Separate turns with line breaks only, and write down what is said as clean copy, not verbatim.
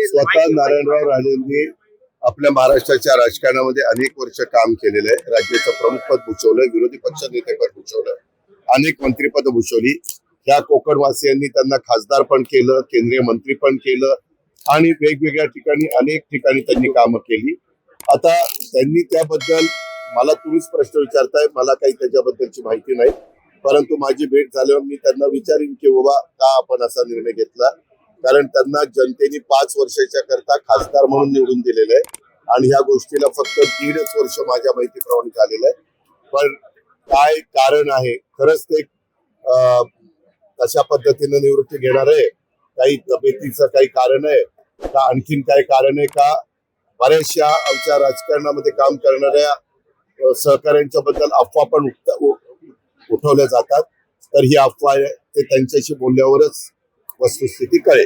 स्वतः नारायणराव राणेंनी आपल्या महाराष्ट्राच्या राजकारणामध्ये अनेक वर्ष काम केलेलं आहे. राज्याचं प्रमुख पद भूषवलं, विरोधी पक्ष नेतेपद भूषवलं, अनेक मंत्रिपद भूषवली. या कोकणवासियांनी त्यांना खासदार पण केलं, केंद्रीय मंत्री पण केलं आणि वेगवेगळ्या ठिकाणी अनेक ठिकाणी त्यांनी कामं केली. आता त्यांनी त्याबद्दल मला तुम्हीच प्रश्न विचारताय, मला काही त्याच्याबद्दलची माहिती नाही, परंतु माझी भेट झाल्यावर मी त्यांना विचारीन की बाबा का आपण असा निर्णय घेतला. कारण त्यांना जनतेने 5 वर्षाच्या करता खासदार म्हणून निवडून दिलेलं आहे आणि ह्या गोष्टीला फक्त 1.5 वर्ष माझ्या माहितीप्रमाणे झालेलं आहे. पण काय कारण आहे, खरंच ते तशा पद्धतीने निवृत्ती घेणार आहे, काही तब्येतीचं काही कारण आहे का, आणखीन काय कारण आहे का, बऱ्याचशा आमच्या राजकारणामध्ये काम करणाऱ्या सहकाऱ्यांच्या बद्दल अफवा पण उठवल्या जातात. तर ही अफवा आहे, ते त्यांच्याशी बोलल्यावरच वस्तुस्थिती कळेल.